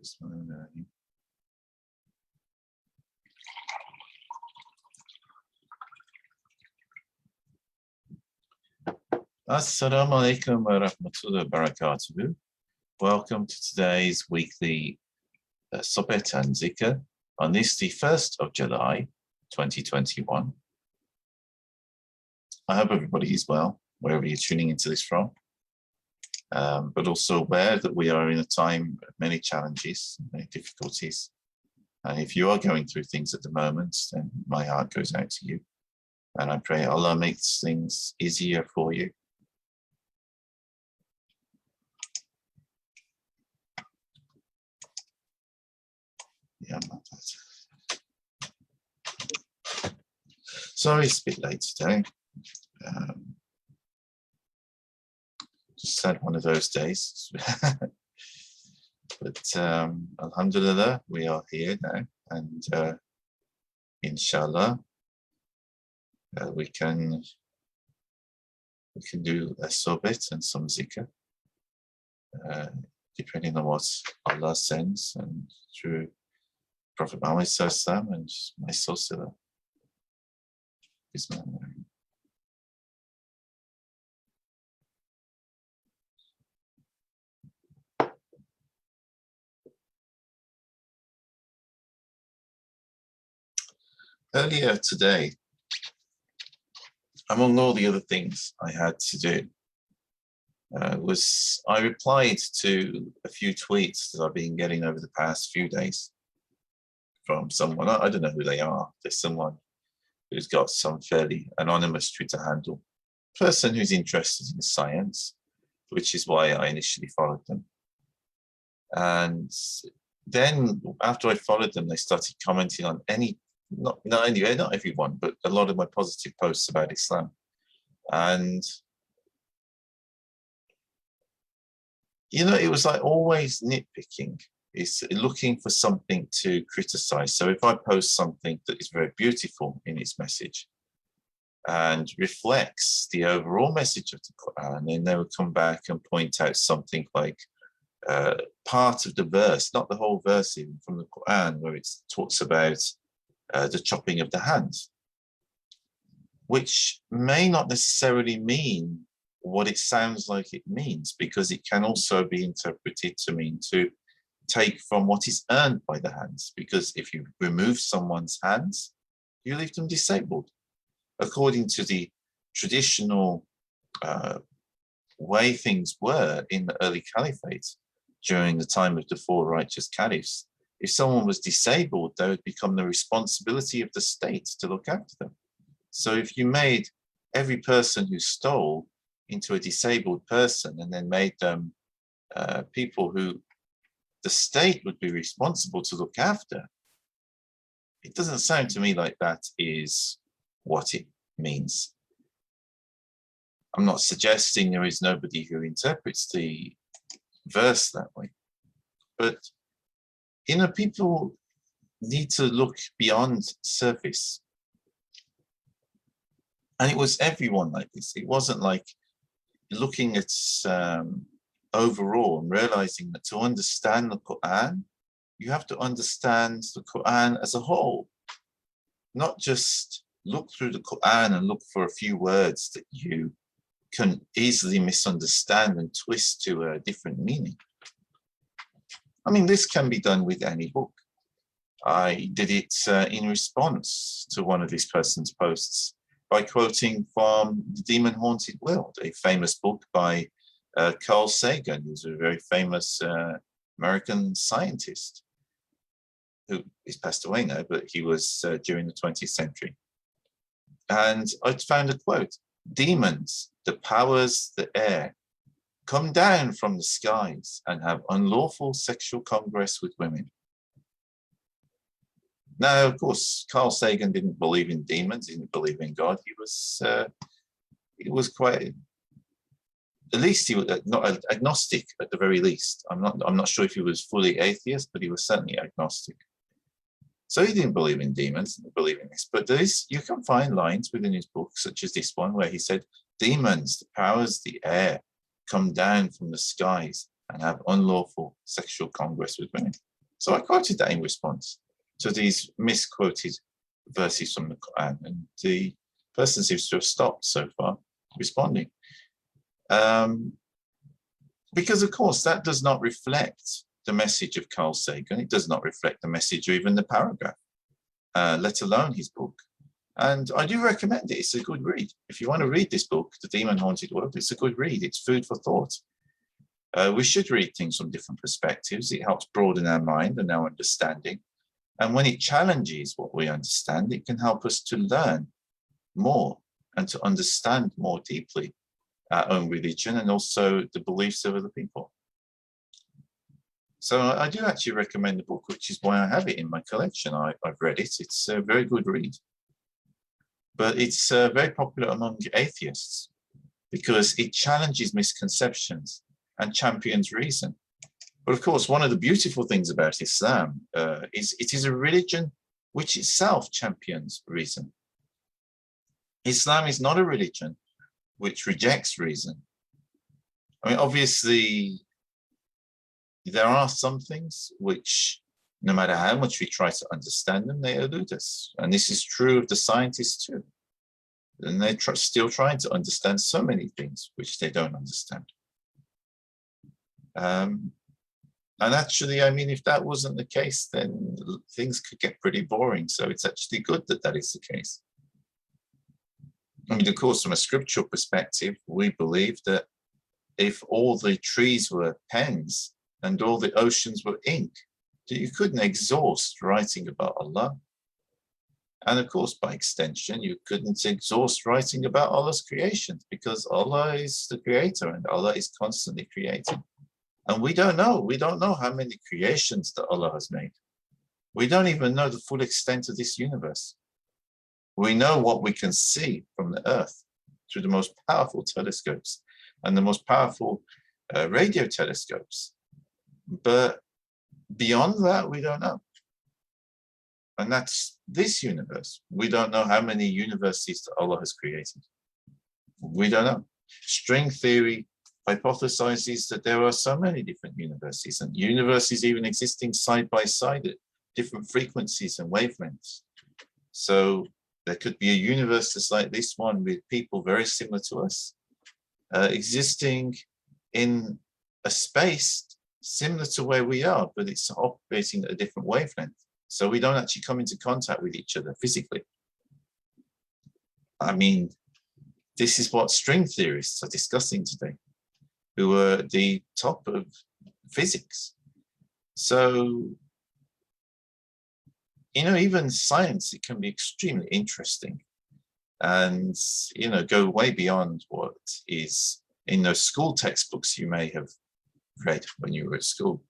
Assalamu alaikum wa rahmatullahi wa barakatuh. Welcome to today's weekly Sohbet and Dhikr on this, the 1st of July, 2021. I hope everybody is well, wherever you're tuning into this from, but also aware that we are in a time of many challenges, many difficulties. And if you are going through things at the moment, then my heart goes out to you. And I pray Allah makes things easier for you. Yeah, sorry it's a bit late today. Just had one of those days. But alhamdulillah, we are here now, and inshallah we can do a sohbet and some zikr, depending on what Allah sends, and through Prophet Muhammad Salam and myself. Earlier today, among all the other things I had to do, was I replied to a few tweets that I've been getting over the past few days from someone. I don't know who they are. There's someone who's got some fairly anonymous Twitter handle, person who's interested in science, which is why I initially followed them. And then after I followed them, they started commenting on not everyone, but a lot of my positive posts about Islam. And you know, it was like always nitpicking. It's looking for something to criticize. So if I post something that is very beautiful in its message and reflects the overall message of the Quran, then they would come back and point out something like part of the verse, not the whole verse even from the Quran, where it talks about the chopping of the hands, which may not necessarily mean what it sounds like it means, because it can also be interpreted to mean to take from what is earned by the hands, because if you remove someone's hands, you leave them disabled. According to the traditional way things were in the early caliphate, during the time of the four righteous caliphs, if someone was disabled, they would become the responsibility of the state to look after them. So if you made every person who stole into a disabled person and then made them people who the state would be responsible to look after, it doesn't sound to me like that is what it means. I'm not suggesting there is nobody who interprets the verse that way, but you know, people need to look beyond surface. And it was everyone like this. It wasn't like looking at overall and realizing that to understand the Quran, you have to understand the Quran as a whole, not just look through the Quran and look for a few words that you can easily misunderstand and twist to a different meaning. I mean, this can be done with any book. I did it in response to one of this person's posts by quoting from The Demon Haunted World, a famous book by Carl Sagan, who's a very famous American scientist who is passed away now, but he was during the 20th century. And I found a quote: "Demons, the powers that air, come down from the skies and have unlawful sexual congress with women." Now, of course, Carl Sagan didn't believe in demons, he didn't believe in God. He was quite, at least he was not agnostic at the very least. I'm not sure if he was fully atheist, but he was certainly agnostic. So he didn't believe in demons, didn't believe in this. But you can find lines within his book, such as this one, where he said, "Demons, the powers, the air, come down from the skies and have unlawful sexual congress with women." So I quoted that in response to these misquoted verses from the Quran, and the person seems to have stopped so far responding. Because of course that does not reflect the message of Carl Sagan. It does not reflect the message or even the paragraph, let alone his book. And I do recommend it. It's a good read. If you want to read this book, The Demon Haunted World, it's a good read. It's food for thought. We should read things from different perspectives. It helps broaden our mind and our understanding. And when it challenges what we understand, it can help us to learn more and to understand more deeply our own religion and also the beliefs of other people. So I do actually recommend the book, which is why I have it in my collection. I've read it. It's a very good read. But it's very popular among atheists because it challenges misconceptions and champions reason. But of course, one of the beautiful things about Islam is it is a religion which itself champions reason. Islam is not a religion which rejects reason. I mean, obviously, there are some things which, no matter how much we try to understand them, they elude us. And this is true of the scientists too. And they're still trying to understand so many things which they don't understand. And actually, I mean, if that wasn't the case, then things could get pretty boring. So it's actually good that that is the case. I mean, of course, from a scriptural perspective, we believe that if all the trees were pens and all the oceans were ink, that you couldn't exhaust writing about Allah. And of course, by extension, you couldn't exhaust writing about Allah's creations because Allah is the creator and Allah is constantly creating. And we don't know how many creations that Allah has made. We don't even know the full extent of this universe. We know what we can see from the earth through the most powerful telescopes and the most powerful radio telescopes. But beyond that, we don't know. And that's this universe. We don't know how many universes that Allah has created. We don't know. String theory hypothesizes that there are so many different universes, and universes even existing side by side at different frequencies and wavelengths. So there could be a universe that's like this one with people very similar to us, existing in a space similar to where we are, but it's operating at a different wavelength. So we don't actually come into contact with each other physically. I mean, this is what string theorists are discussing today, who are at the top of physics. So, you know, even science, it can be extremely interesting and, you know, go way beyond what is in those school textbooks you may have read when you were at school.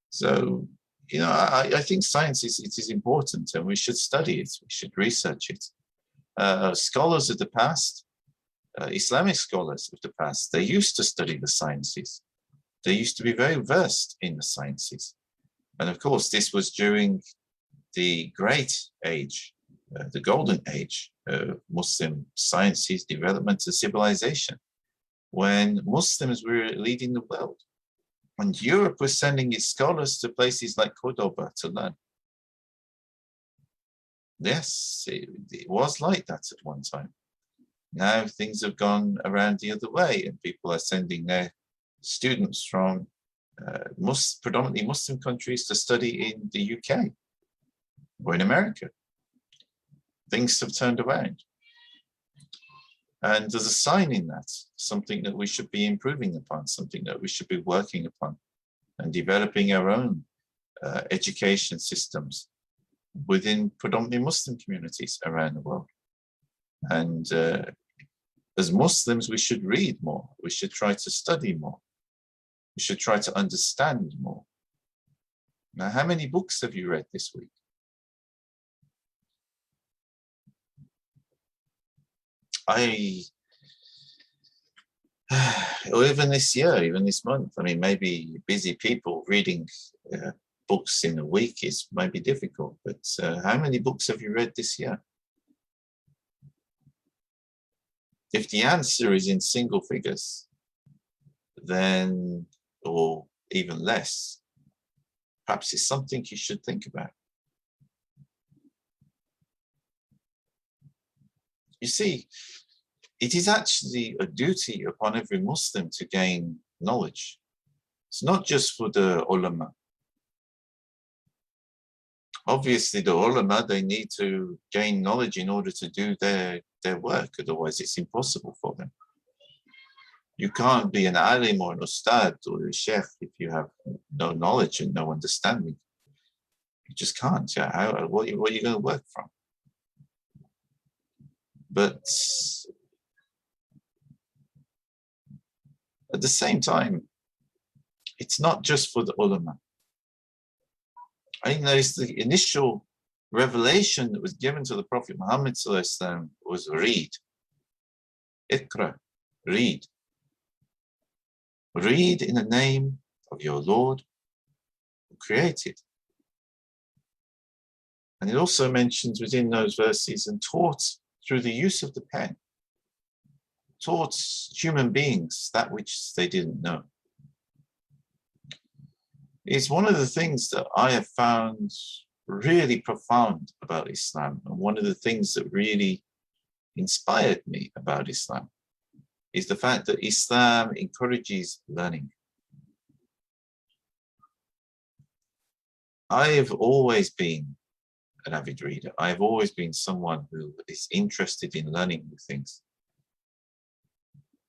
So, you know, I think science is important and we should study it, we should research it. Scholars of the past, Islamic scholars of the past, they used to study the sciences. They used to be very versed in the sciences. And of course, this was during the great age, the golden age of Muslim sciences, development and civilization, when Muslims were leading the world. And Europe was sending its scholars to places like Cordoba to learn. Yes, it was like that at one time. Now things have gone around the other way and people are sending their students from predominantly Muslim countries to study in the UK or in America. Things have turned around. And there's a sign in that, something that we should be improving upon, something that we should be working upon and developing our own education systems within predominantly Muslim communities around the world. And as Muslims, we should read more. We should try to study more. We should try to understand more. Now, how many books have you read this week? Or even this year, even this month, I mean, maybe busy people reading books in a week is maybe difficult, but how many books have you read this year? If the answer is in single figures, then, or even less, Perhaps it's something you should think about. You see, it is actually a duty upon every Muslim to gain knowledge. It's not just for the ulama. Obviously, the ulama, they need to gain knowledge in order to do their work. Otherwise, it's impossible for them. You can't be an alim or an ustad or a sheikh if you have no knowledge and no understanding. You just can't. Yeah? What are you going to work from? But at the same time, it's not just for the ulama. I think there is the initial revelation that was given to the Prophet Muhammad was read. Iqra, read. Read in the name of your Lord who created. And it also mentions within those verses, and taught through the use of the pen, taught human beings that which they didn't know. It's one of the things that I have found really profound about Islam, and one of the things that really inspired me about Islam is the fact that Islam encourages learning. I have always been an avid reader. I have always been someone who is interested in learning new things,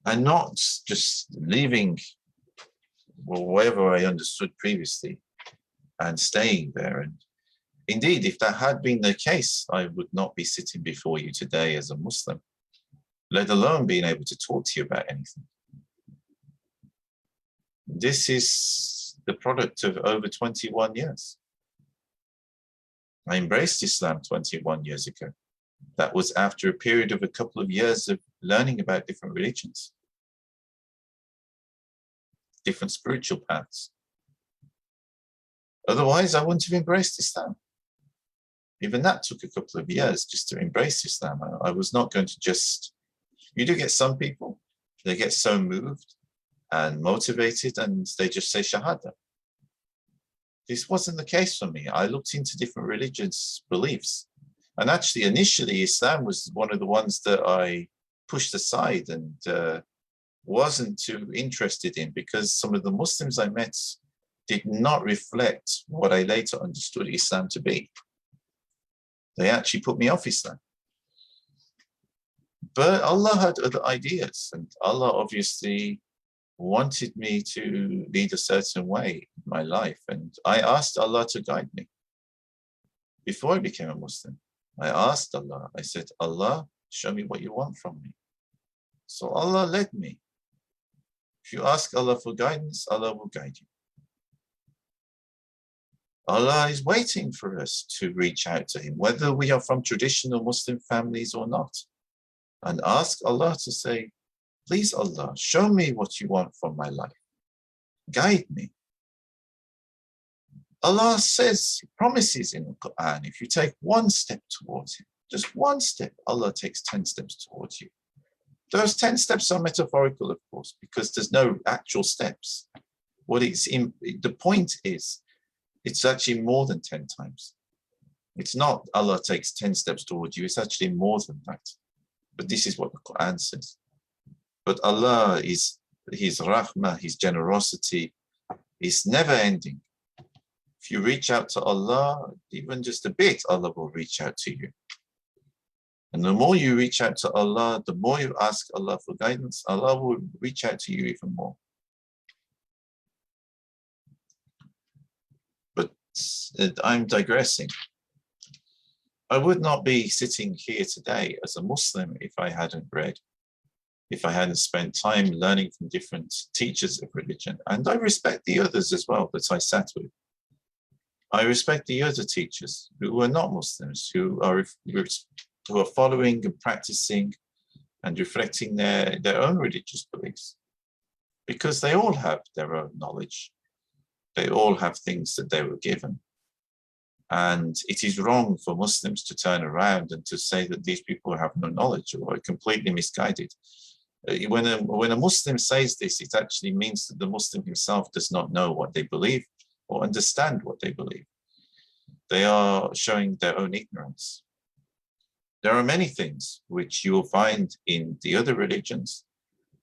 and not just leaving wherever I understood previously and staying there. And indeed, if that had been the case, I would not be sitting before you today as a Muslim, let alone being able to talk to you about anything. This is the product of over 21 years. I embraced Islam 21 years ago. That was after a period of a couple of years of learning about different religions, different spiritual paths. Otherwise, I wouldn't have embraced Islam. Even that took a couple of years just to embrace Islam. I was not going to just, you do get some people, they get so moved and motivated and they just say Shahada. This wasn't the case for me. I looked into different religious beliefs. And actually, initially, Islam was one of the ones that I pushed aside and wasn't too interested in, because some of the Muslims I met did not reflect what I later understood Islam to be. They actually put me off Islam. But Allah had other ideas, and Allah obviously wanted me to lead a certain way in my life. And I asked Allah to guide me. Before I became a Muslim, I asked Allah, I said, Allah, show me what you want from me. So Allah led me. If you ask Allah for guidance, Allah will guide you. Allah is waiting for us to reach out to Him, whether we are from traditional Muslim families or not, and ask Allah to say, please Allah, show me what you want from my life. Guide me. Allah says, He promises in the Quran, if you take one step towards Him, just one step, Allah takes 10 steps towards you. Those 10 steps are metaphorical, of course, because there's no actual steps. The point is, it's actually more than 10 times. It's not Allah takes 10 steps towards you, it's actually more than that. But this is what the Quran says. But Allah is, His rahmah, His generosity is never ending. If you reach out to Allah, even just a bit, Allah will reach out to you. And the more you reach out to Allah, the more you ask Allah for guidance, Allah will reach out to you even more. But I'm digressing. I would not be sitting here today as a Muslim if I hadn't read, if I hadn't spent time learning from different teachers of religion. And I respect the others as well that I sat with. I respect the other teachers who are not Muslims, who are following and practicing and reflecting their own religious beliefs, because they all have their own knowledge. They all have things that they were given. And it is wrong for Muslims to turn around and to say that these people have no knowledge or are completely misguided. When a Muslim says this, it actually means that the Muslim himself does not know what they believe, or understand what they believe. They are showing their own ignorance. There are many things which you will find in the other religions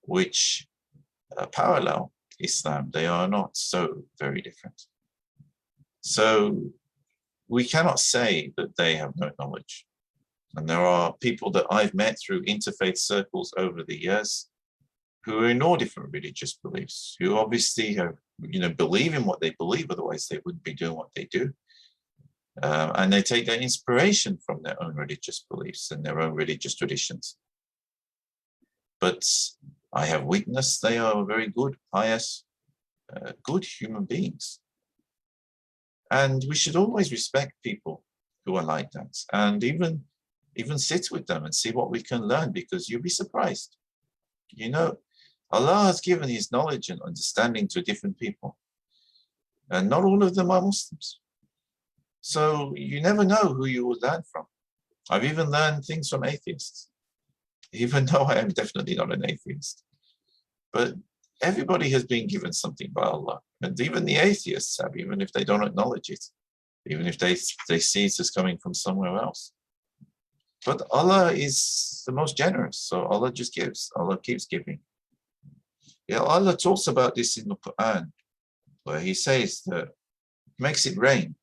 which parallel Islam. They are not so very different. So we cannot say that they have no knowledge. And there are people that I've met through interfaith circles over the years who are in all different religious beliefs, who obviously have, believe in what they believe, otherwise they wouldn't be doing what they do. And they take their inspiration from their own religious beliefs and their own religious traditions. But I have witnessed they are very good, pious, good human beings. And we should always respect people who are like that, and even sit with them and see what we can learn, because you'll be surprised. Allah has given his knowledge and understanding to different people, and not all of them are Muslims. So you never know who you will learn from. I've even learned things from atheists, even though I am definitely not an atheist. But everybody has been given something by Allah. And even the atheists have, even if they don't acknowledge it, even if they see it as coming from somewhere else. But Allah is the most generous, so Allah just gives. Allah keeps giving. Yeah, Allah talks about this in the Quran, where he says that makes it rain.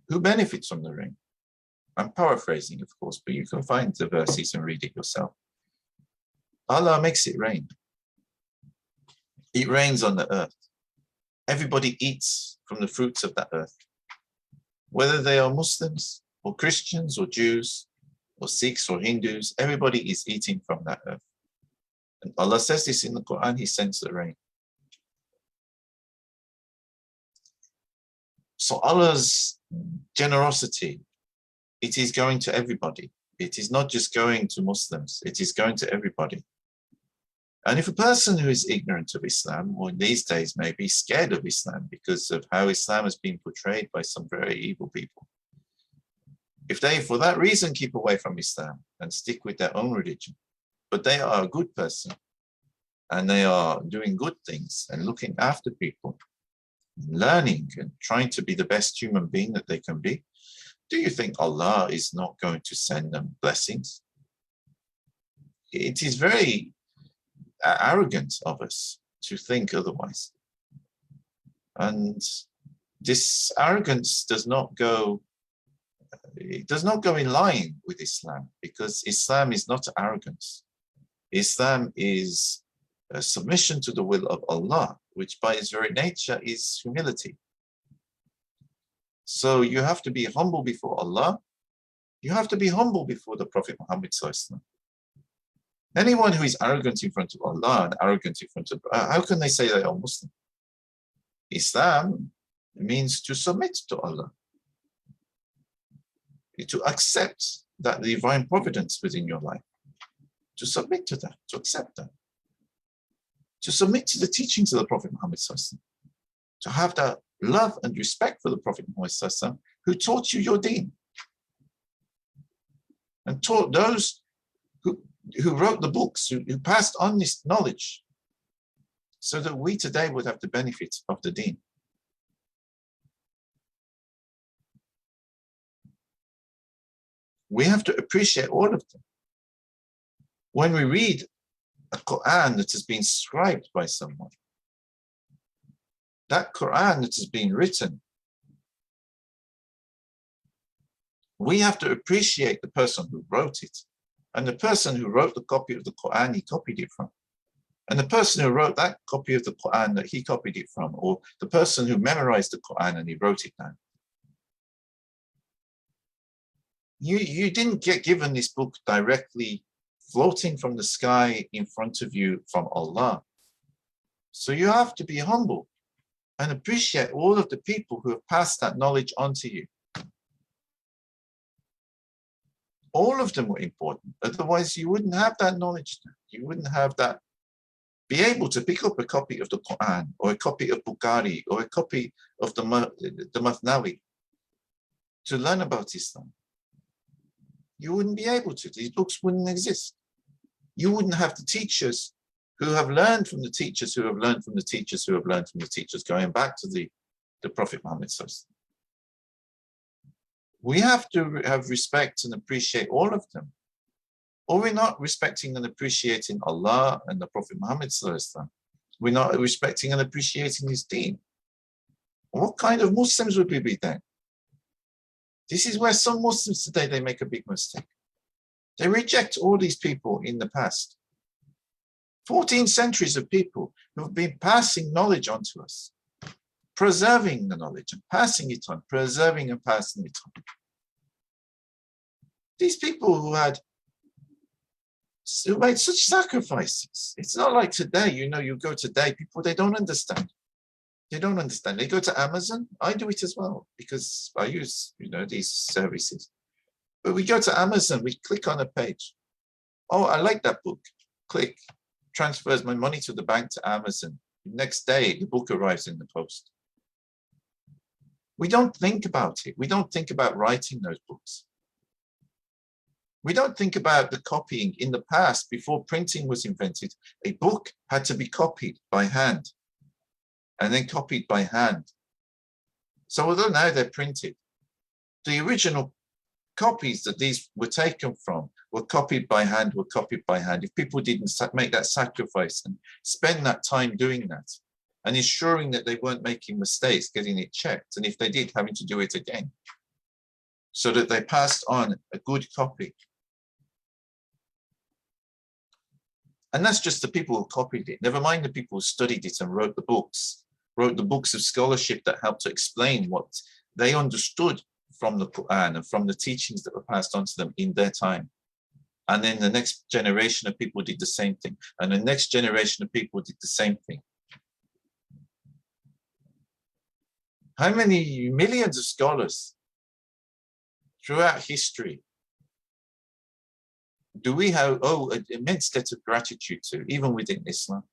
Who benefits from the rain? I'm paraphrasing, of course, but you can find the verses and read it yourself. Allah makes it rain. It rains on the earth. Everybody eats from the fruits of that earth. Whether they are Muslims or Christians or Jews or Sikhs or Hindus, everybody is eating from that earth. And Allah says this in the Quran, he sends the rain. So Allah's generosity, it is going to everybody. It is not just going to Muslims, it is going to everybody. And if a person who is ignorant of Islam, or in these days may be scared of Islam because of how Islam has been portrayed by some very evil people, if they for that reason keep away from Islam and stick with their own religion, but they are a good person and they are doing good things and looking after people, learning and trying to be the best human being that they can be, do you think Allah is not going to send them blessings? It is very arrogant of us to think otherwise. And this arrogance does not go in line with Islam, because Islam is not arrogance. Islam is a submission to the will of Allah, which by its very nature is humility. So you have to be humble before Allah. You have to be humble before the Prophet Muhammad sallallahu alaihi wasallam. Anyone who is arrogant in front of Allah and arrogant in front of, how can they say they are Muslim? Islam means to submit to Allah, to accept that divine providence within your life, to submit to that, to accept that, to submit to the teachings of the Prophet Muhammad sallallahu alaihi wasallam, to have that love and respect for the Prophet Muhammad sallallahu alaihi wasallam, who taught you your deen and taught those who wrote the books, who passed on this knowledge, so that we today would have the benefit of the deen. We have to appreciate all of them. When we read a Quran that has been scribed by someone, that Quran that has been written, we have to appreciate the person who wrote it. And the person who wrote the copy of the Quran he copied it from. And the person who wrote that copy of the Quran that he copied it from, or the person who memorized the Quran and he wrote it down. You didn't get given this book directly floating from the sky in front of you from Allah. So you have to be humble and appreciate all of the people who have passed that knowledge on to you. All of them were important. Otherwise, you wouldn't have that knowledge. You wouldn't have that. Be able to pick up a copy of the Quran, or a copy of Bukhari, or a copy of the Mathnawi to learn about Islam. You wouldn't be able to. These books wouldn't exist. You wouldn't have the teachers who have learned from the teachers who have learned from the teachers who have learned from the teachers, going back to the the Prophet Muhammad Sallallahu Alaihi Wasallam. We have to have respect and appreciate all of them. Or we're not respecting and appreciating Allah and the Prophet Muhammad Sallallahu Alaihi Wasallam. We're not respecting and appreciating his deen. What kind of Muslims would we be then? This is where some Muslims today, they make a big mistake. They reject all these people in the past. 14 centuries of people who have been passing knowledge on to us, preserving the knowledge and passing it on, preserving and passing it on. These people who made such sacrifices. It's not like today, you go today, people, they don't understand. They don't understand. They go to Amazon. I do it as well because I use, these services. But we go to Amazon, we click on a page. Oh, I like that book. Click, transfers my money to the bank to Amazon. Next day, the book arrives in the post. We don't think about it. We don't think about writing those books. We don't think about the copying. In the past, before printing was invented, a book had to be copied by hand and then copied by hand. So although now they're printed, the original copies that these were taken from were copied by hand, If people didn't make that sacrifice and spend that time doing that and ensuring that they weren't making mistakes, getting it checked, and if they did, having to do it again, so that they passed on a good copy. And that's just the people who copied it. Never mind the people who studied it and wrote the books of scholarship that helped to explain what they understood from the Quran and from the teachings that were passed on to them in their time. And then the next generation of people did the same thing. And the next generation of people did the same thing. How many millions of scholars throughout history do we have an immense debt of gratitude to, even within Islam?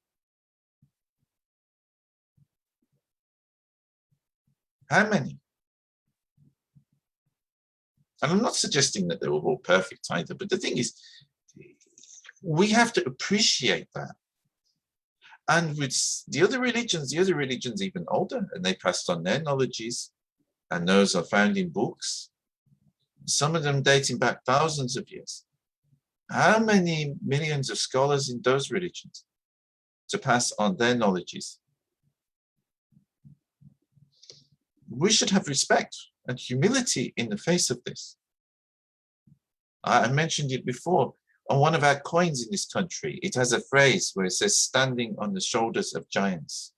How many? And I'm not suggesting that they were all perfect either, but the thing is, we have to appreciate that. And with the other religions even older, and they passed on their knowledges, and those are found in books, some of them dating back thousands of years. How many millions of scholars in those religions to pass on their knowledges? We should have respect and humility in the face of this. I mentioned it before. On one of our coins in this country, it has a phrase where it says, standing on the shoulders of giants.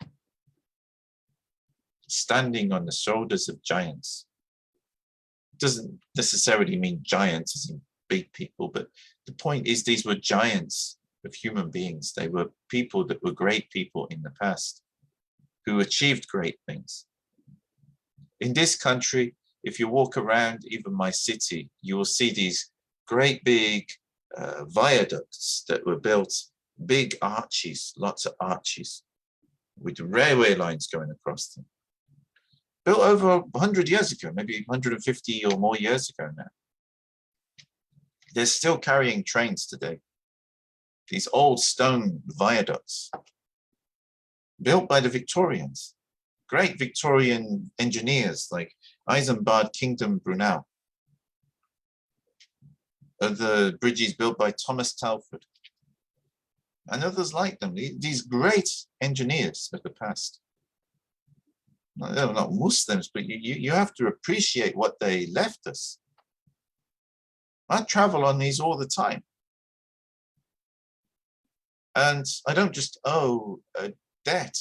Standing on the shoulders of giants. It doesn't necessarily mean giants as in big people, but the point is these were giants of human beings. They were people that were great people in the past who achieved great things. In this country, if you walk around even my city, you will see these great big viaducts that were built, big arches, lots of arches with railway lines going across them. Built over 100 years ago, maybe 150 or more years ago now. They're still carrying trains today. These old stone viaducts built by the Victorians, great Victorian engineers like Isambard Kingdom Brunel. The bridges built by Thomas Telford and others like them, these great engineers of the past. They're not Muslims, but you have to appreciate what they left us. I travel on these all the time. And I don't just owe a debt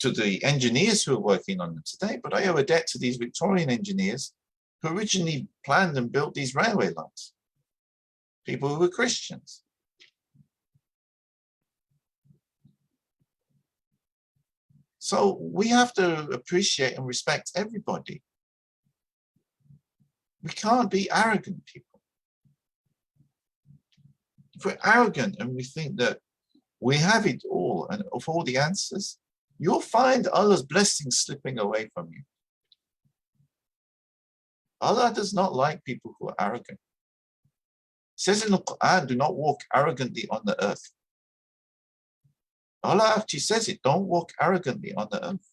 to the engineers who are working on them today, but I owe a debt to these Victorian engineers who originally planned and built these railway lines. People who were Christians. So we have to appreciate and respect everybody. We can't be arrogant people. If we're arrogant and we think that we have it all and of all the answers, you'll find Allah's blessings slipping away from you. Allah does not like people who are arrogant. It says in the Quran, do not walk arrogantly on the earth. Allah actually says it, don't walk arrogantly on the earth.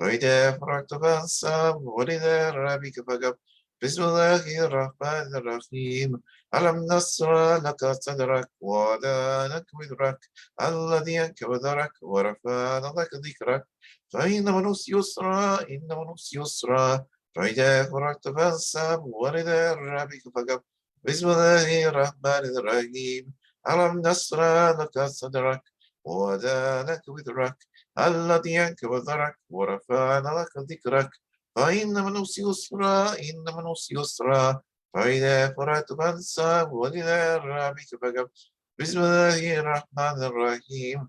فإذا فرغت فانصب وإلى ربك فارغب بسم الله الرحمن الرحيم ألم نشرح لك صدرك ووضعنا وزرك الذي أنقض ظهرك ورفعنا لك ذكرك فإن مع العسر يسرا إن مع العسر يسرا فإذا فرغت فانصب وإلى ربك فارغب بسم الله الرحمن الرحيم ألم نشرح لك صدرك ووضعنا وزرك الذي أنقض ظهرك ورفعنا لك ذكرك فإن من العسر يسرا إن من العسر يسرا فإذا فرغت فانصب وإلى ربك فارغب بسم الله الرحمن الرحيم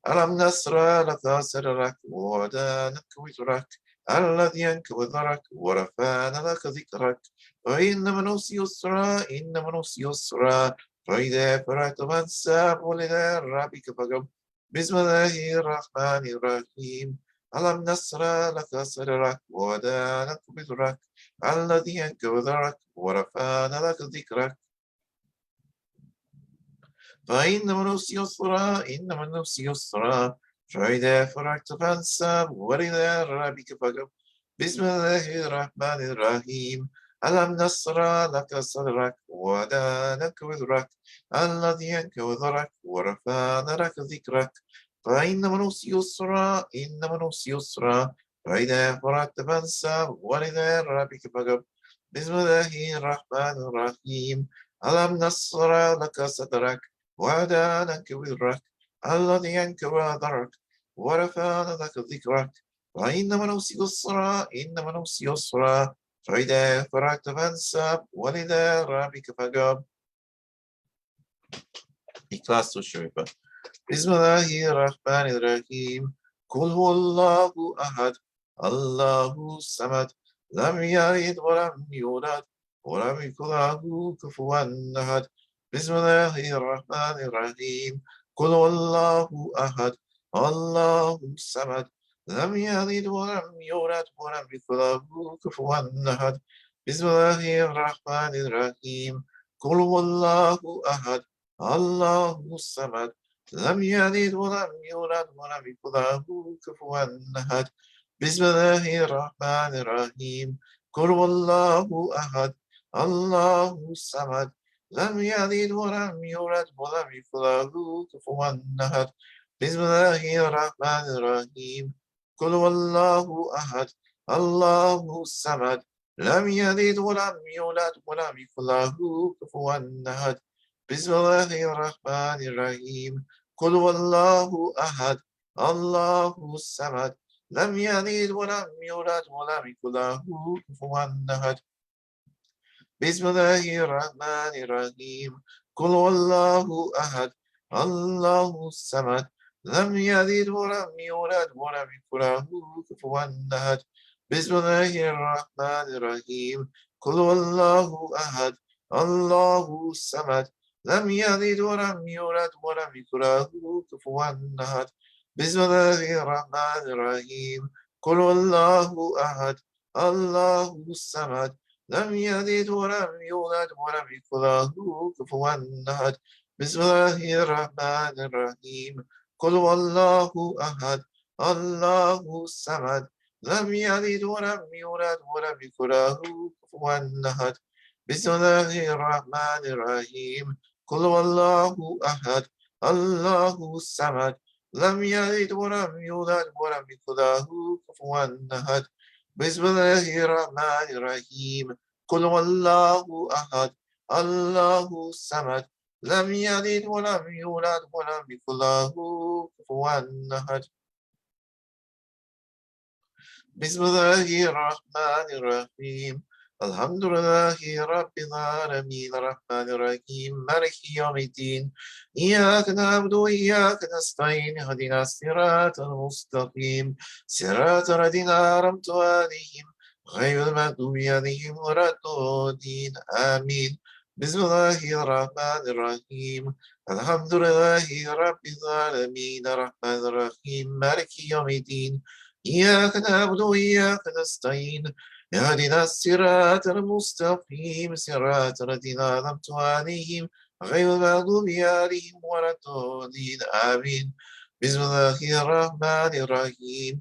ألم نشرح لك صدرك ووضعنا وزرك الذي أنقض ظهرك ورفعنا لك ذكرك فإن من العسر يسرا إن من العسر يسرا فإذا فرغت فانصب وإلى ربك فارغب بسم الله الرحمن الرحيم ألم نشرح لك صدرك ووضعنا وزرك الذي أنقض ظهرك ورفعنا لك ذكرك فإن من العسر يسرا إن من العسر يسرا فإذا فرغت فانصب وإلى ربك فارغب بسم الله الرحمن الرحيم ألم نشرح لك صدرك ووضعنا وزرك الذي أنقض ظهرك ورفعنا لك ذكرك فإن من العسر يسرا إن من العسر يسرا فإذا فرغت فانصب وإلى ربك فارغب بسم الله الرحمن الرحيم ألم نشرح لك صدرك ووضعنا وزرك الذي أنقض ظهرك ورفعنا لك ذكرك فإن من العسر يسرا إن من العسر يسرا فإذا فرغت فانصب وإلى ربك فارغب. İhlas Suresi. Bismillahirrahmanirrahim. Kul huvallahu ahad. Allahu samad. Lam yalid ve lem yulad. Ve lem yekun lahu kufuven ahad. Bismillahirrahmanirrahim. Kul huvallahu ahad. Allahu samad. Lam yalid ve lem yulad. Ve lem yekun lahu kufuven ahad. Bismillahirrahmanirrahim. Kul huvallahu ahad. Allahu samad. لم يلد ولم يولد ولم يكن له كفوا أحد بسم الله الرحمن الرحيم قل هو الله أحد الله الصمد لم يلد ولم يولد ولم يكن له كفوا أحد بسم الله الرحمن الرحيم قل هو الله أحد الله الصمد لم يلد ولم يولد ولم يكن له كفوا أحد بسم الله الرحمن الرحيم قل هو الله أحد الله الصمد لم يلد ولم يولد ولم يكن له كفوا أحد بسم الله الرحمن الرحيم قل هو الله أحد الله الصمد لم يلد ولم يولد ولم يكن له كفوا أحد بسم الله الرحمن الرحيم قل هو الله أحد الله الصمد لم يلد ولم يولد ولم يكن له كفوا أحد بسم الله الرحمن الرحيم قل هو الله أحد الله الصمد لم يلد ولم يولد ولم يكن له كفوا أحد بسم الله الرحمن الرحيم قل هو الله أحد الله الصمد لم يلد ولم يولد ولم يكن له كفوا أحد بسم الله الرحمن الرحيم قل هو الله أحد الله الصمد لم يلد ولم يولد ولم يكن له كفوا أحد بسم الله الرحمن الرحيم قل هو الله أحد الله الصمد لم يلد ولم يولد ولم يكن له كفوا أحد بسم الله الرحمن الرحيم الحمد لله رب العالمين الرحمن الرحيم مالك يوم الدين إياك نعبد وإياك نستعين اهدنا الصراط المستقيم صراط الذين أنعمت عليهم غير المغضوب عليهم ولا الضالين آمين بسم الله الرحمن الرحيم الحمد لله رب العالمين الرحمن الرحيم مالك يوم الدين إياك نعبد وإياك نستعين اهدنا الصراط المستقيم صراط الذين أنعمت عليهم غير المغضوب عليهم ولا الضالين آمين بسم الله الرحمن الرحيم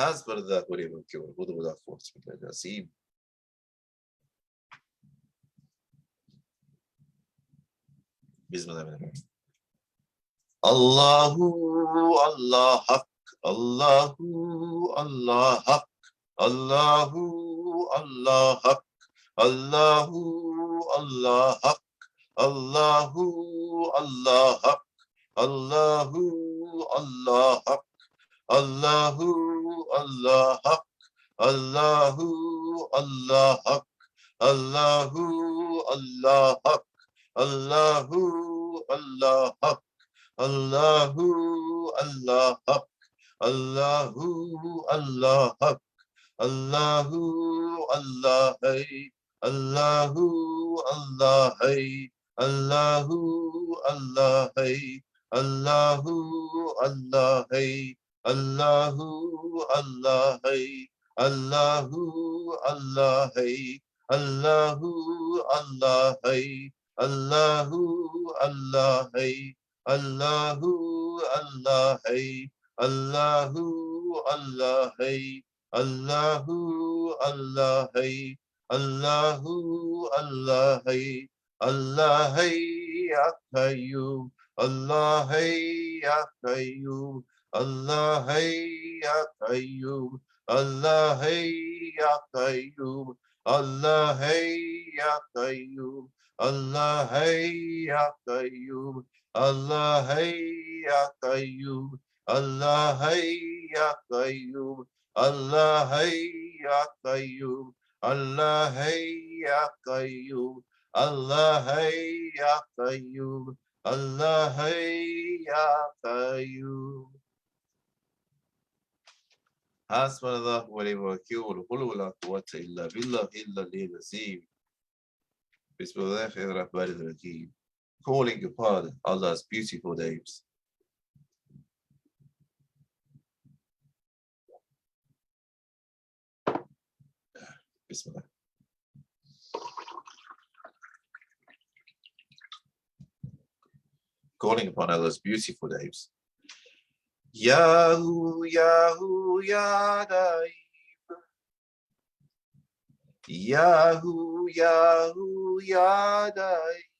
حسب الله ونعم الوكيل ولا حول ولا قوة إلا بالله العظيم. بسم الله الرحمن الرحيم. الله الله حق، الله الله حق، الله الله حق، الله الله حق، الله الله حق، الله الله حق، الله الله حق، الله الله حق، الله الله حق، الله الله حق، الله الله حق، الله الله حق، الله الله حي، الله الله حي، الله الله حي، الله الله حي، الله الله حي، الله الله حي، الله الله حي، الله الله حي، الله الله حي، الله الله حي، الله الله حي، الله الله حي، الله حي يا قيوم، الله حي يا قيوم، الله حي يا قيوم، الله حي يا قيوم، الله حي يا قيوم، الله حي يا قيوم، الله حي يا قيوم، الله حي يا قيوم، الله حي يا قيوم، الله حي يا قيوم، الله حي يا قيوم، الله حي يا قيوم. حسبنا الله ونعم الوكيل ولا حول ولا قوة إلا بالله العلي العظيم. بسم الله الرحمن الرحيم. Calling upon Allah's beautiful names. Bismillah. Calling upon Allah's beautiful names. Yahu, Yahu, Yadaib. Yahu, Yahu, Yadaib.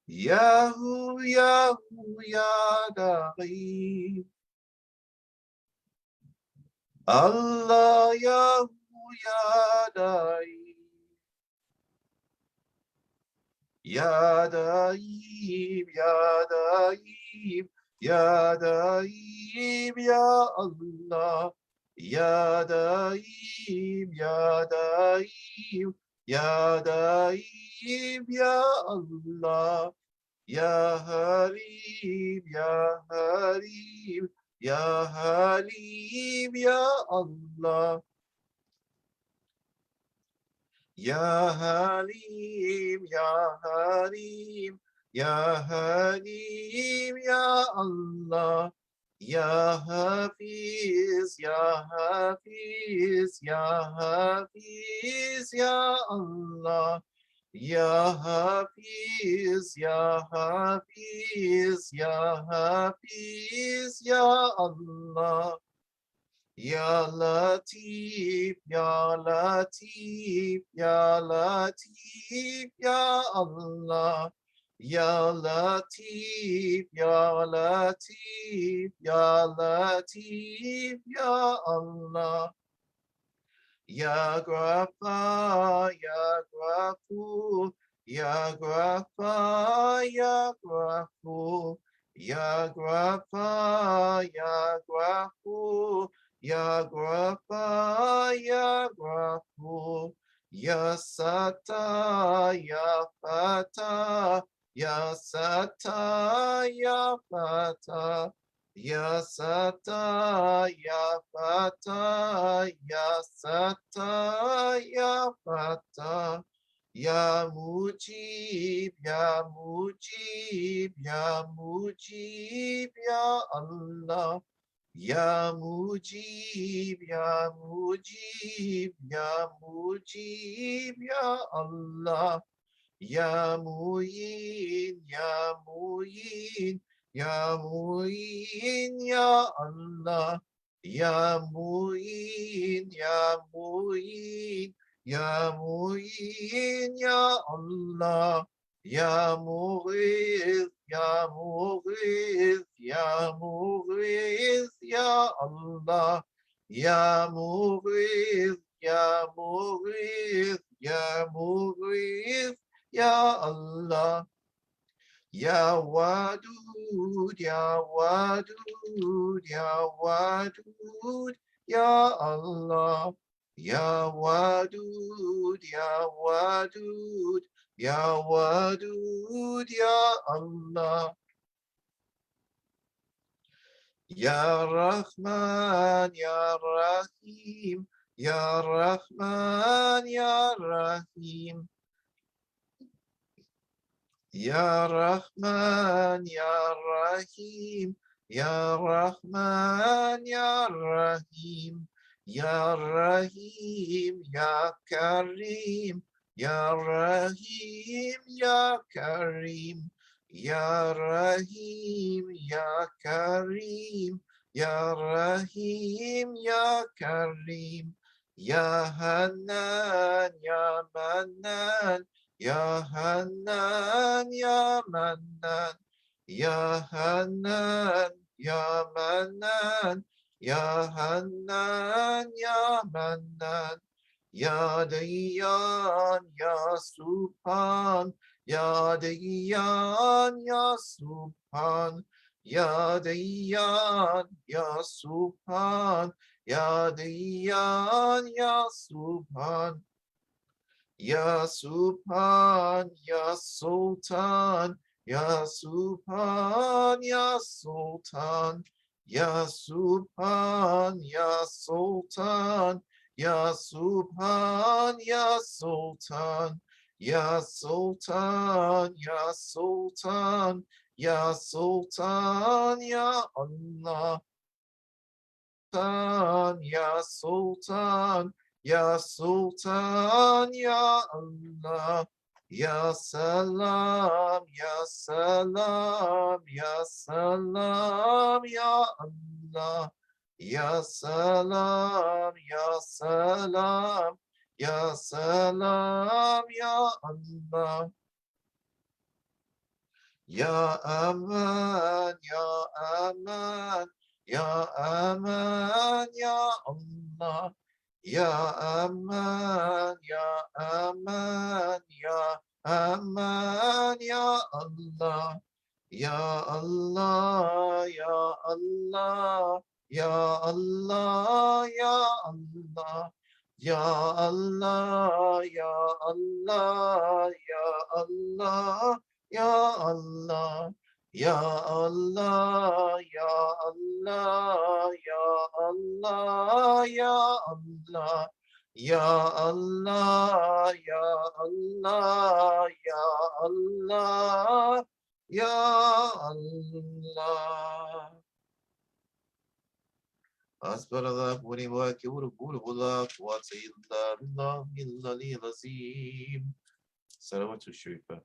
Yahu, Yahu, Yadaib. Allah, Yahu, Yadaib. Ya Daim, Ya Daim, Ya Daim, Ya Allah. Ya Daim, Ya Daim, Ya Daim, Ya Allah. Ya Halim, Ya Halim, Ya Halim, Ya Allah. Ya Halim, Ya Halim, Ya Halim, Ya Allah. Ya Hafiz, Ya Hafiz, Ya Hafiz, Ya Allah. Ya Hafiz, Ya Hafiz, Ya Hafiz, Ya Allah. Ya Latif, Ya Latif, Ya Latif, Ya Allah. Ya Latif, Ya Latif, Ya Latif, Ya Allah. Ya Ghaffar, Ya Ghaffur, Ya Ghaffar, Ya Ghaffur, Ya Ghaffar, Ya Ghaffur, Ya Ghaffar, Ya Ghaffur, Ya Sattar, Ya Fatah, Ya Sattar, Ya Fatah. Ya Sattar, Ya Fatah, Ya Sattar, Ya Fatah. Ya Mujib, Ya Mujib, Ya Mujib, Ya Allah. Ya Mujib, Ya Mujib, Ya Mujib, Ya Allah. Ya Mu'in, Ya Mu'in, Ya Mu'in, Ya Allah, Ya Mu'in, Ya Mu'in, Ya Mu'in, Ya Allah, Ya Mughith, Ya Mughith, Ya Mughith, Ya Allah, Ya Mughith, Ya Mughith, Ya Mughith, Ya Allah. Ya Wadud, Ya Wadud, Ya Wadud, Ya Allah. Ya Wadud, Ya Wadud, Ya Wadud, Ya Allah. Ya Rahman, Ya Rahim, Ya Rahman, Ya Rahim. Ya Rahman, Ya Rahim, Ya Rahman, Ya Rahim, Ya Rahim, Ya Karim, Ya Rahim, Ya Karim, Ya Rahim, Ya Karim, Ya Rahim, Ya Karim, Ya Hanan, Ya Manan, Ya Hanan, Ya Manan, Ya Hanan, Ya Manan, Ya Hanan, Ya Manan, Ya Dayyan, Ya Subhan, Ya Dayyan, Ya Subhan, Ya Dayyan, Ya Subhan, Ya Dayyan, Ya Subhan. Ya Subhan, Ya Sultan, Ya Subhan, Ya Sultan, Ya Subhan, Ya Sultan, Ya Subhan, Ya Sultan, Ya Sultan, Ya Sultan, Ya Sultan, Ya Allah. Ya Sultan, Ya Sultan, Ya Allah, Ya Salam, Ya Salam, Ya Salam, Ya Allah, Ya Salam, Ya Salam, Ya Salam, Ya Allah. Ya Aman, Ya Aman, Ya Aman, Ya Allah. Ya Aman, Ya Aman, Ya Aman, Ya Allah. Ya Allah, Ya Allah, Ya Allah, Ya Allah. Ya Allah, Ya Allah, Ya Allah. Ya Allah, Ya Allah, Ya Allah, Ya Allah, Ya Allah, Ya Allah, Ya Allah, Ya Allah, Ya Allah. أسبل الله ونباك ورقول الله وسيد الله بالله العلي العظيم. صلوات الشريفة.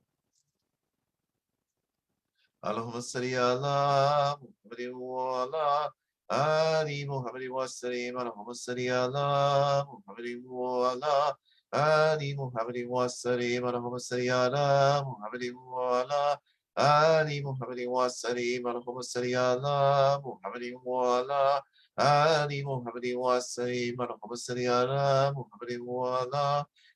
اللهم صل على محمد وعلى آل محمد وسلم. اللهم صل على محمد وعلى آل محمد وسلم. اللهم صل على محمد وعلى آل محمد وسلم. اللهم صل على محمد وعلى آل محمد وسلم. اللهم صل على محمد وعلى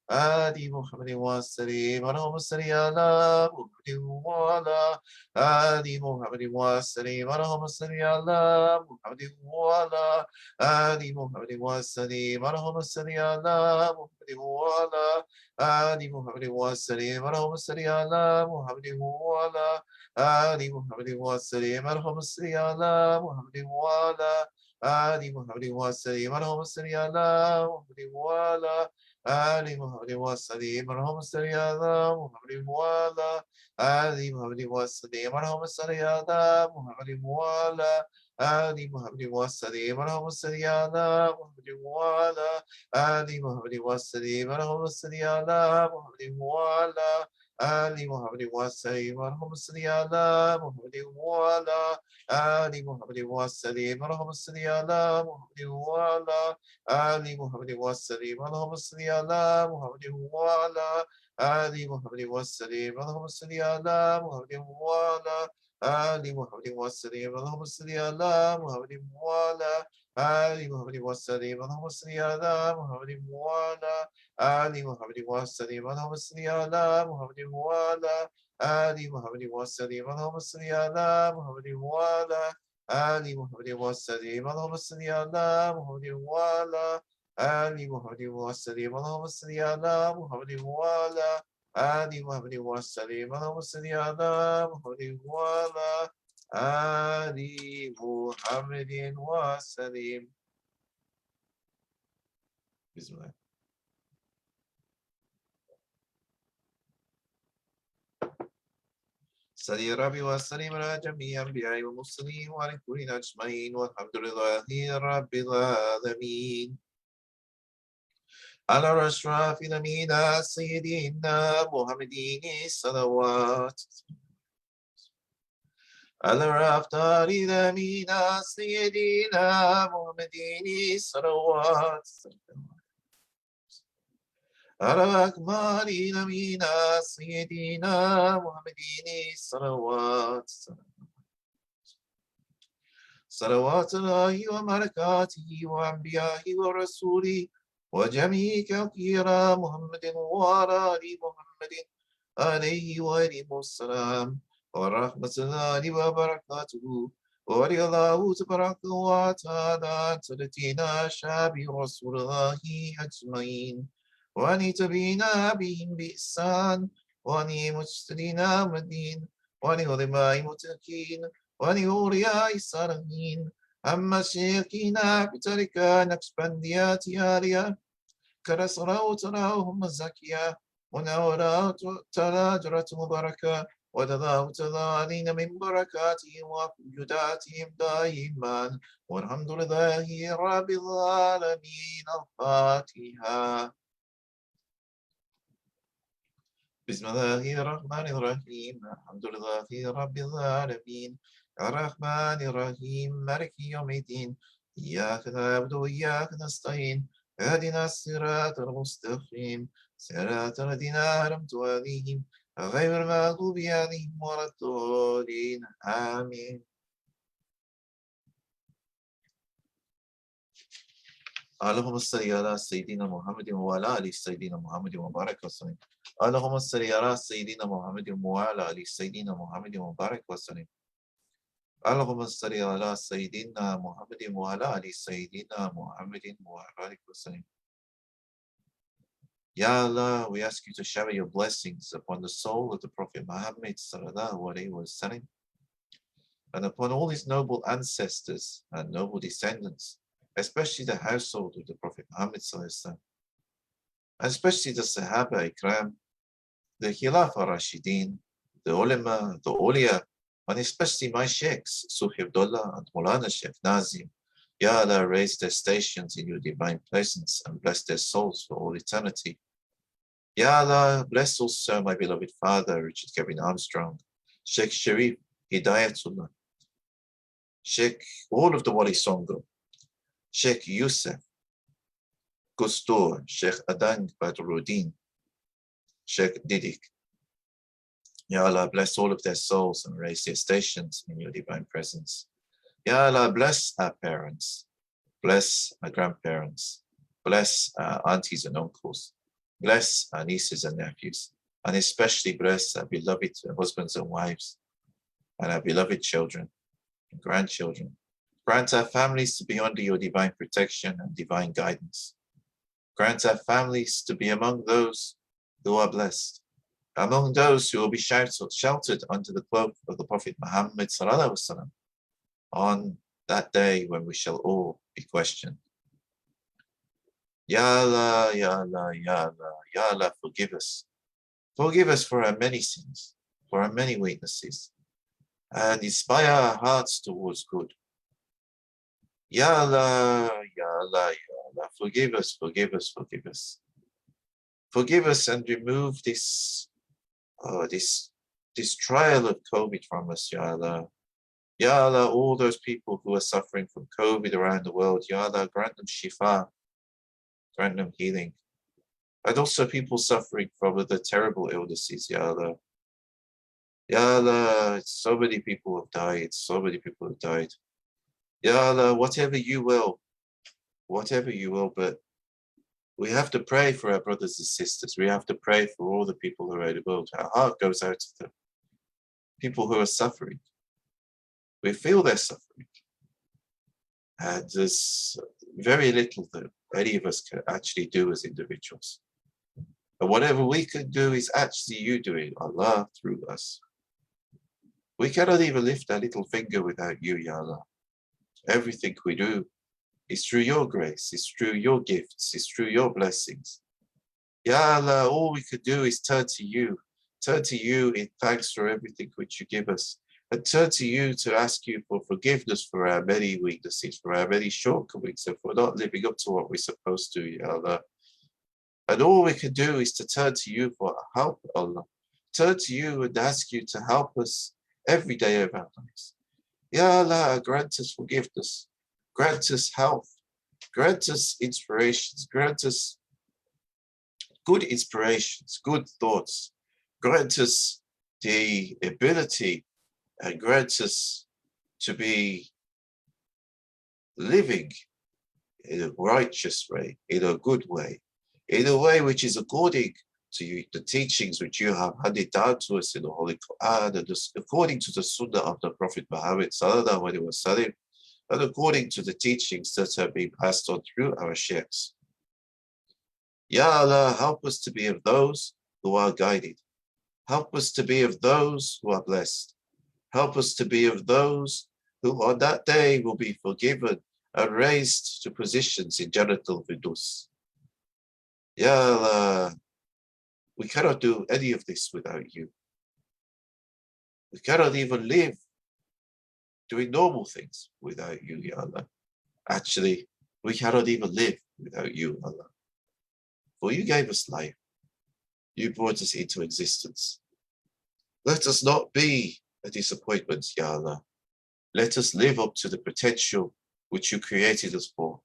آل محمد وسلم. اللهم صل على محمد وعلى آل محمد وسلم. اللهم صل على محمد وعلى آل محمد وسلم. اللهم صل على محمد وعلى آل محمد وسلم. اللهم صل على محمد وعلى آل محمد وسلم. اللهم صل على محمد وعلى آل محمد وسلم. اللهم صل على محمد وعلى آل محمد وسلم. اللهم صل على محمد وعلى آل محمد وسلم. اللهم صل على محمد وعلى آل محمد وسلم. اللهم صل على محمد وعلى آل محمد وسلم. اللهم صل على محمد وعلى Ali Muhammad wa sallim, Allahumma salli ala Muhammad wa ala Ali Muhammad wa sallim, Allahumma salli ala Muhammad wa ala Ali Muhammad wa sallim, Allahumma salli ala Muhammad wa ala Ali Muhammad wa sallim, Allahumma salli ala Muhammad wa ala Ali Muhammad wa sallim, Allahumma salli ala Muhammad wa ala Ali Muhammad wa sallim, Allahumma salli ala Muhammad wa ala Ali Muhammad wa sallim, Allahumma salli ala Muhammad wa ala Ali Muhammad wa sallim, Allahumma salli ala Muhammad wa ala Ali Muhammad wa sallim, Allahumma salli ala Muhammad wa ala Ali Muhammad wa sallim, Allahumma salli ala Muhammad wa ala Ali Muhammad wa sallim, Allahumma salli ala Muhammad wa ala Ali Muhammad wa sallim. Bismillah. صلي ربي وسلم على جميع الأنبياء والمرسلين وعلى كل أجمعين والحمد لله رب العالمين. على أشرف الأنبياء سيدنا محمد الصلوات على أفضل الأنبياء سيدنا محمد الصلوات على أكمل الأنبياء سيدنا محمد الصلوات صلوات الله وبركاته وأنبيائه ورسوله وجميع كثيرا محمد وعلى آل محمد عليه وعليهم السلام ورحمة الله وبركاته ورضي الله تبارك وتعالى عن سادتنا شعب رسول الله أجمعين وأن تبينا بهم بإحسان وأن مجتدنا مدين وأن علماء متقين وأن أولياء الصالحين أما شيخنا بتركة نقشبنديات عالية كرسروا تراهم زكية ونورا تراجرة مباركة وتضاء علينا من بركاتهم وفجداتهم دائما والحمد لله رب العالمين. الفاتحة. بسم الله الرحمن الرحيم الحمد لله رب العالمين الرحمن الرحيم مالك يوم الدين إياك نعبد وإياك نستعين اهدنا الصراط المستقيم صراط الذين أنعمت عليهم غير المغضوب عليهم ولا الضالين آمين. اللهم صل على سيدنا محمد وعلى آل سيدنا محمد وبارك وسلم. اللهم صل على سيدنا محمد وعلى آل سيدنا محمد وبارك وسلم. اللهم صل على سيدنا محمد وعلى آل سيدنا محمد وبارك وسلم. Ya Allah, we ask you to shower your blessings upon the soul of the Prophet Muhammad sallallahu alaihi wasallam and upon all his noble ancestors and noble descendants, especially the household of the Prophet Muhammad sallallahu alaihi wasallam, and especially the Sahaba Ikram, the Khilafah Rashidin, the ulama, the awliya, and especially my sheikhs, Sufi Abdullah and Mulana Sheikh Nazim. Ya Allah, raise their stations in your divine presence and bless their souls for all eternity. Ya Allah, bless also my beloved father, Richard Kevin Armstrong, Sheikh Sharif Hidayatullah, Sheikh, all of the Wali Songo, Sheikh Yusuf, Gustor, Sheikh Adang Badruddin, Sheikh Didik. Ya Allah, bless all of their souls and raise their stations in your divine presence. Ya Allah, bless our parents, bless our grandparents, bless our aunties and uncles, bless our nieces and nephews, and especially bless our beloved husbands and wives, and our beloved children and grandchildren. Grant our families to be under your divine protection and divine guidance. Grant our families to be among those who are blessed, among those who will be sheltered under the cloak of the Prophet Muhammad sallallahu alaihi wasallam on that day when we shall all be questioned. Ya Allah, Ya Allah, Ya Allah, Ya Allah, forgive us. Forgive us for our many sins, for our many weaknesses, and inspire our hearts towards good. Ya Allah, Ya Allah, Ya Allah, forgive us, forgive us, forgive us. Forgive us and remove this Oh, this trial of COVID from us, Ya Allah. Ya Allah, all those people who are suffering from COVID around the world, Ya Allah, grant them shifa, grant them healing. And also people suffering from other terrible illnesses, Ya Allah. Ya Allah, so many people have died, so many people have died. Ya Allah, whatever you will, but we have to pray for our brothers and sisters. We have to pray for all the people around the world. Our heart goes out to them. People who are suffering. We feel their suffering. And there's very little that any of us can actually do as individuals. But whatever we can do is actually you doing, Allah, through us. We cannot even lift our little finger without you, Ya Allah. Everything we do is through your grace, it's through your gifts, it's through your blessings. Ya Allah, all we could do is turn to you in thanks for everything which you give us, and turn to you to ask you for forgiveness for our many weaknesses, for our many shortcomings, and for not living up to what we're supposed to, Ya Allah. And all we can do is to turn to you for help, Allah. Turn to you and ask you to help us every day of our lives. Ya Allah, grant us forgiveness, grant us health, grant us inspirations, grant us good inspirations, good thoughts, grant us the ability and grant us to be living in a righteous way, in a good way, in a way which is according to you, the teachings which you have handed down to us in the Holy Quran, and according to the Sunnah of the Prophet Muhammad sallallahu alaihi wasallam, and according to the teachings that have been passed on through our sheikhs. Ya Allah, help us to be of those who are guided. Help us to be of those who are blessed. Help us to be of those who on that day will be forgiven and raised to positions in Jannatul Firdaus. Ya Allah, we cannot do any of this without you. We cannot even live doing normal things without you, Ya Allah. Actually, we cannot even live without you, Allah. For you gave us life. You brought us into existence. Let us not be a disappointment, Ya Allah. Let us live up to the potential which you created us for.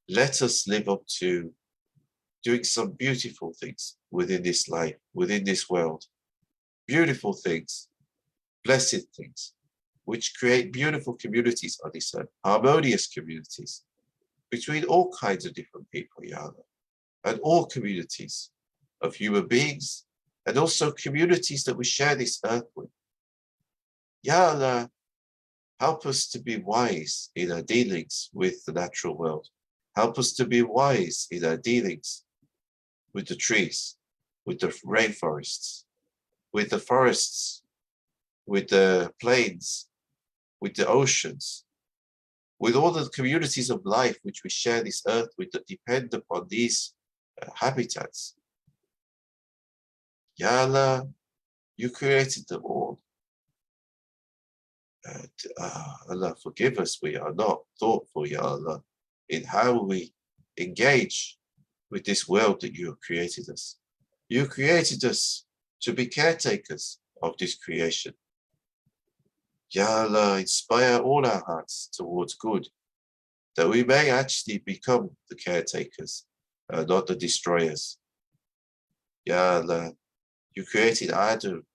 Let us live up to doing some beautiful things within this life, within this world. Beautiful things, blessed things, which create beautiful communities on this earth, harmonious communities between all kinds of different people, Ya Allah, and all communities of human beings, and also communities that we share this earth with. Ya Allah, help us to be wise in our dealings with the natural world. Help us to be wise in our dealings with the trees, with the rainforests, with the forests, with the plains, with the oceans, with all the communities of life which we share this earth with that depend upon these habitats. Ya Allah, you created them all. And Allah, forgive us, we are not thoughtful, Ya Allah, in how we engage with this world that you have created us. You created us to be caretakers of this creation. Ya Allah, inspire all our hearts towards good, that we may actually become the caretakers, not the destroyers. Ya Allah, you created Adam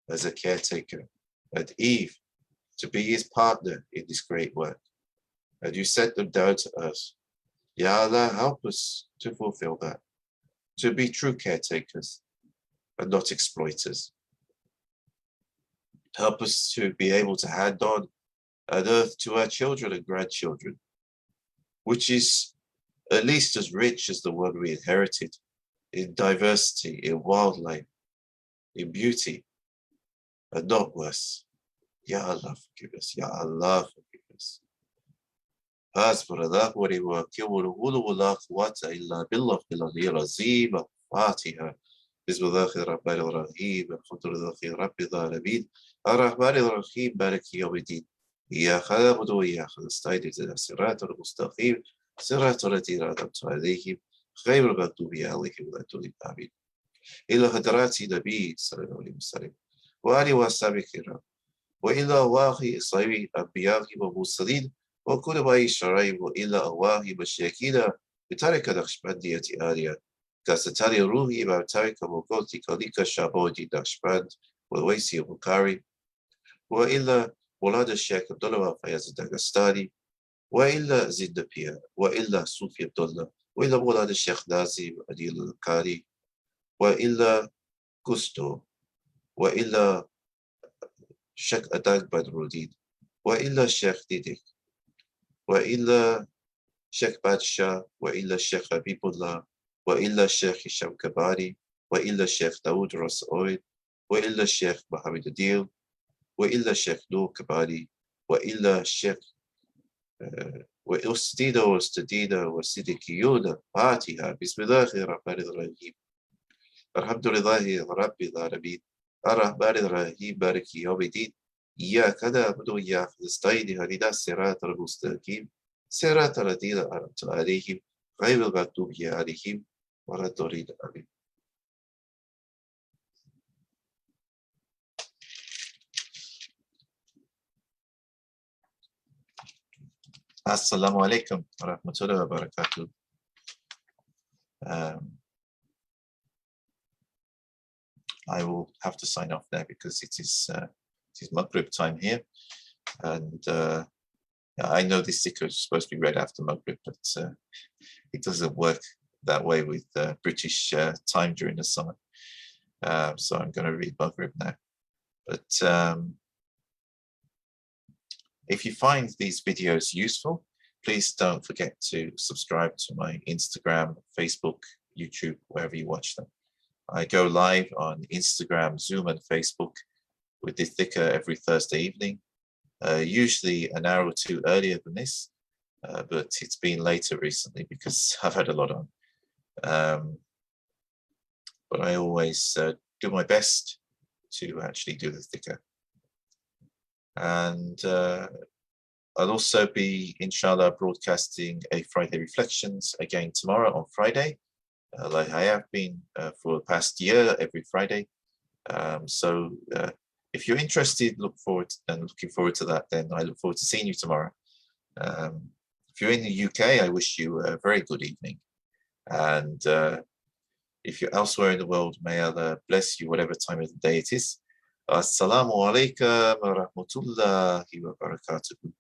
as a caretaker and Eve to be his partner in this great work. And you sent them down to us. Ya Allah, help us to fulfill that, to be true caretakers and not exploiters. Help us to be able to hand on an earth to our children and grandchildren, which is at least as rich as the one we inherited in diversity, in wildlife, in beauty, and not worse. Ya Allah, forgive us. Ya Allah, forgive us. حسبنا الله ونعم الوكيل ولا قوة إلا بالله العلي العظيم. فاتحة. بسم الله الرحمن الرحيم. الحمد لله رب العالمين الرحمن الرحيم مالك يوم الدين. إياك نعبد وإياك نستعين اهدنا الصراط المستقيم صراط الذين أنعمت عليهم غير المغضوب عليهم ولا الضالين. آمين. إلى هدرات نبي صلى الله عليه وسلم وآله وأصحابه الكرام وإلى أرواح إسرائيل أنبياء ومرسلين وكل باقي الشرائع وإلى أرواح مشايخنا بترك نقشبندية آلية كستاري روحي وترك مقولتي كليك شابودي نقشبند والويسي البخاري وإلى ولاد الشيخ عبد الله فياض الدغستاني وإلى زند بيا وإلى صوفي عبد الله وإلى ولاد الشيخ نازي وأديل القاري وإلى كوستو وإلى الشيخ أداك بدر الدين وإلى الشيخ ديدك وإلى الشيخ بادشاه وإلى الشيخ حبيب الله وإلى الشيخ هشام كباري وإلى الشيخ داود رسول وإلى الشيخ محمد الديل وإلى الشيخ نور كباري وإلى الشيخ وأستينا واستدينا وصديقيون فاتحة بسم الله الرحمن الرحيم الحمد لله رب العالمين الرحمن الرحيم مالك يوم الدين إياك نعبد وإياك نستعين اهدنا الصراط المستقيم صراط الذين أنعمت عليهم غير المغضوب عليهم ولا الضالين آمين. Assalamu alaikum wa rahmatullahi wa barakatuh. I will have to sign off now because it is Maghrib time here, and I know this dhikr is supposed to be read after Maghrib, but it doesn't work that way with British time during the summer. So I'm going to read Maghrib now. But if you find these videos useful, please don't forget to subscribe to my Instagram, Facebook, YouTube, wherever you watch them. I go live on Instagram, Zoom, and Facebook with the dhikr every Thursday evening, usually an hour or two earlier than this, but it's been later recently because I've had a lot on. But I always do my best to actually do the dhikr. And I'll also be, inshallah, broadcasting a Friday Reflections again tomorrow on Friday, like I have been for the past year, every Friday. So if you're interested, looking forward to that, then I look forward to seeing you tomorrow. If you're in the UK, I wish you a very good evening. And if you're elsewhere in the world, may Allah bless you whatever time of the day it is. Assalamu alaikum wa rahmatullahi wa barakatuh.